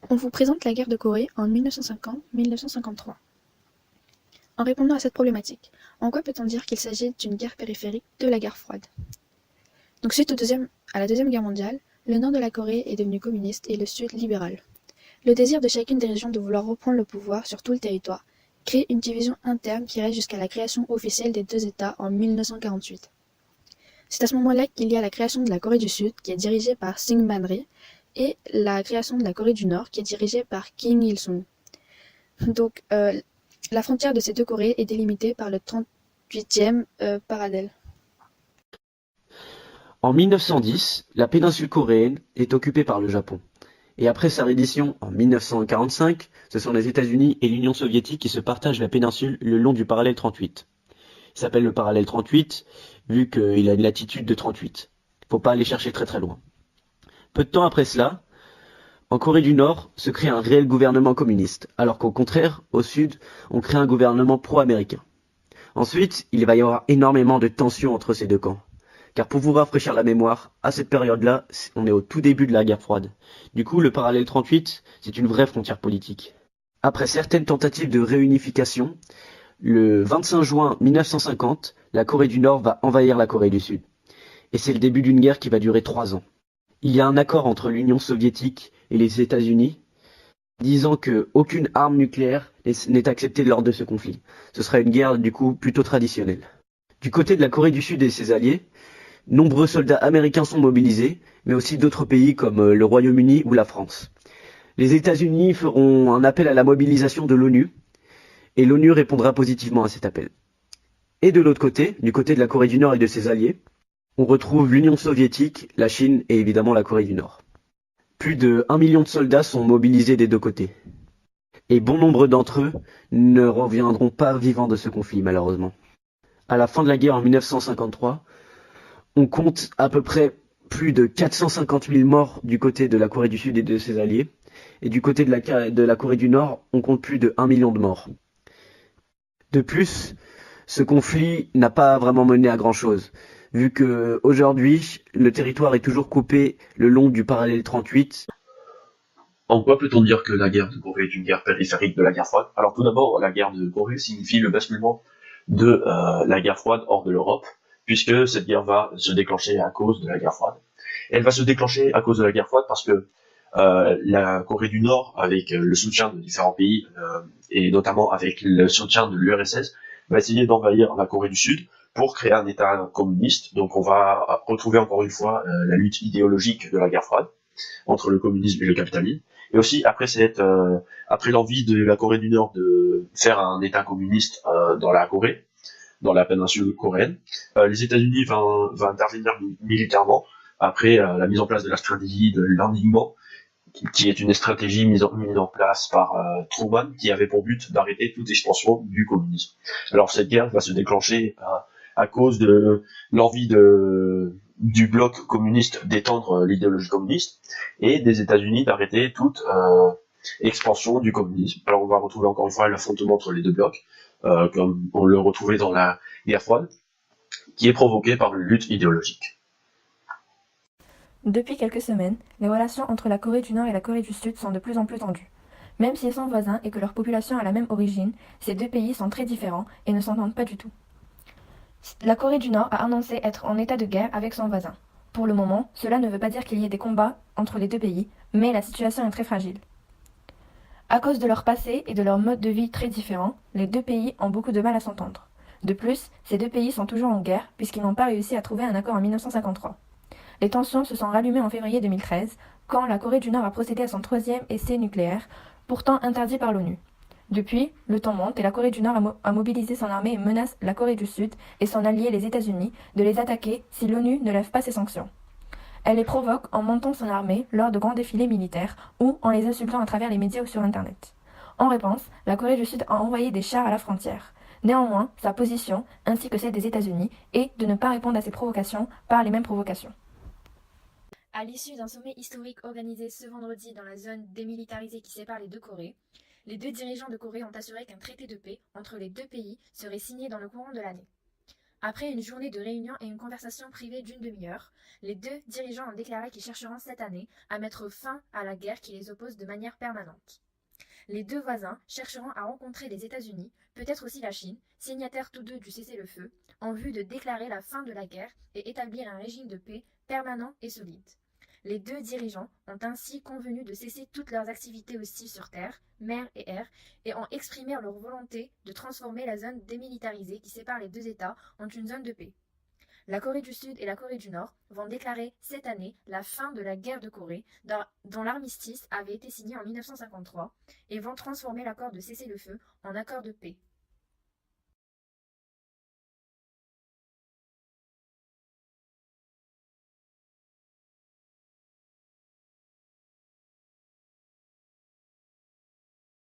On vous présente la guerre de Corée en 1950-1953. En répondant à cette problématique, en quoi peut-on dire qu'il s'agit d'une guerre périphérique de la guerre froide? Donc suite à la Deuxième Guerre mondiale, le nord de la Corée est devenu communiste et le sud libéral. Le désir de chacune des régions de vouloir reprendre le pouvoir sur tout le territoire crée une division interne qui reste jusqu'à la création officielle des deux États en 1948. C'est à ce moment-là qu'il y a la création de la Corée du Sud, qui est dirigée par Syngman-rhee, et la création de la Corée du Nord, qui est dirigée par Kim Il-sung. Donc, la frontière de ces deux Corées est délimitée par le 38e parallèle. En 1910, la péninsule coréenne est occupée par le Japon. Et après sa reddition en 1945, ce sont les États-Unis et l'Union soviétique qui se partagent la péninsule le long du parallèle 38. Il s'appelle le parallèle 38 vu qu'il a une latitude de 38. Faut pas aller chercher très très loin. Peu de temps après cela, en Corée du Nord se crée un réel gouvernement communiste, alors qu'au contraire, au Sud, on crée un gouvernement pro-américain. Ensuite, il va y avoir énormément de tensions entre ces deux camps. Car pour vous rafraîchir la mémoire, à cette période-là, on est au tout début de la guerre froide. Du coup, le parallèle 38, c'est une vraie frontière politique. Après certaines tentatives de réunification, le 25 juin 1950, la Corée du Nord va envahir la Corée du Sud. Et c'est le début d'une guerre qui va durer 3 ans. Il y a un accord entre l'Union soviétique et les États-Unis, disant que aucune arme nucléaire n'est acceptée lors de ce conflit. Ce sera une guerre, du coup, plutôt traditionnelle. Du côté de la Corée du Sud et ses alliés, nombreux soldats américains sont mobilisés, mais aussi d'autres pays comme le Royaume-Uni ou la France. Les États-Unis feront un appel à la mobilisation de l'ONU, et l'ONU répondra positivement à cet appel. Et de l'autre côté, du côté de la Corée du Nord et de ses alliés, on retrouve l'Union soviétique, la Chine et évidemment la Corée du Nord. Plus de 1 million de soldats sont mobilisés des deux côtés. Et bon nombre d'entre eux ne reviendront pas vivants de ce conflit, malheureusement. À la fin de la guerre en 1953, on compte à peu près plus de 450 000 morts du côté de la Corée du Sud et de ses alliés. Et du côté de la Corée du Nord, on compte plus de 1 million de morts. De plus, ce conflit n'a pas vraiment mené à grand chose, vu que aujourd'hui, le territoire est toujours coupé le long du parallèle 38. En quoi peut-on dire que la guerre de Corée est une guerre périphérique de la guerre froide? Alors tout d'abord, la guerre de Corée signifie le basculement de la guerre froide hors de l'Europe, puisque cette guerre va se déclencher à cause de la guerre froide. Elle va se déclencher à cause de la guerre froide parce que la Corée du Nord, avec le soutien de différents pays, et notamment avec le soutien de l'URSS, va essayer d'envahir la Corée du Sud pour créer un État communiste. Donc on va retrouver encore une fois la lutte idéologique de la guerre froide entre le communisme et le capitalisme. Et aussi après l'envie de la Corée du Nord de faire un État communiste dans la Corée, dans la péninsule coréenne, les États-Unis vont intervenir militairement après la mise en place de la stratégie de l'alignement, qui est une stratégie mise en place par Truman, qui avait pour but d'arrêter toute expansion du communisme. Alors cette guerre va se déclencher à cause de l'envie du bloc communiste d'étendre l'idéologie communiste et des États-Unis d'arrêter toute expansion du communisme. Alors on va retrouver encore une fois l'affrontement entre les deux blocs, comme on le retrouvait dans la guerre froide, qui est provoquée par une lutte idéologique. Depuis quelques semaines, les relations entre la Corée du Nord et la Corée du Sud sont de plus en plus tendues. Même s'ils sont voisins et que leur population a la même origine, ces deux pays sont très différents et ne s'entendent pas du tout. La Corée du Nord a annoncé être en état de guerre avec son voisin. Pour le moment, cela ne veut pas dire qu'il y ait des combats entre les deux pays, mais la situation est très fragile. À cause de leur passé et de leur mode de vie très différents, les deux pays ont beaucoup de mal à s'entendre. De plus, ces deux pays sont toujours en guerre puisqu'ils n'ont pas réussi à trouver un accord en 1953. Les tensions se sont rallumées en février 2013, quand la Corée du Nord a procédé à son troisième essai nucléaire, pourtant interdit par l'ONU. Depuis, le temps monte et la Corée du Nord a mobilisé son armée et menace la Corée du Sud et son allié les États-Unis de les attaquer si l'ONU ne lève pas ses sanctions. Elle les provoque en montant son armée lors de grands défilés militaires ou en les insultant à travers les médias ou sur Internet. En réponse, la Corée du Sud a envoyé des chars à la frontière. Néanmoins, sa position, ainsi que celle des États-Unis, est de ne pas répondre à ces provocations par les mêmes provocations. À l'issue d'un sommet historique organisé ce vendredi dans la zone démilitarisée qui sépare les deux Corées, les deux dirigeants de Corée ont assuré qu'un traité de paix entre les deux pays serait signé dans le courant de l'année. Après une journée de réunion et une conversation privée d'une demi-heure, les deux dirigeants ont déclaré qu'ils chercheront cette année à mettre fin à la guerre qui les oppose de manière permanente. Les deux voisins chercheront à rencontrer les États-Unis, peut-être aussi la Chine, signataires tous deux du cessez-le-feu, en vue de déclarer la fin de la guerre et établir un régime de paix permanent et solide. Les deux dirigeants ont ainsi convenu de cesser toutes leurs activités hostiles sur terre, mer et air, et ont exprimé leur volonté de transformer la zone démilitarisée qui sépare les deux États en une zone de paix. La Corée du Sud et la Corée du Nord vont déclarer cette année la fin de la guerre de Corée, dont l'armistice avait été signé en 1953, et vont transformer l'accord de cessez-le-feu en accord de paix.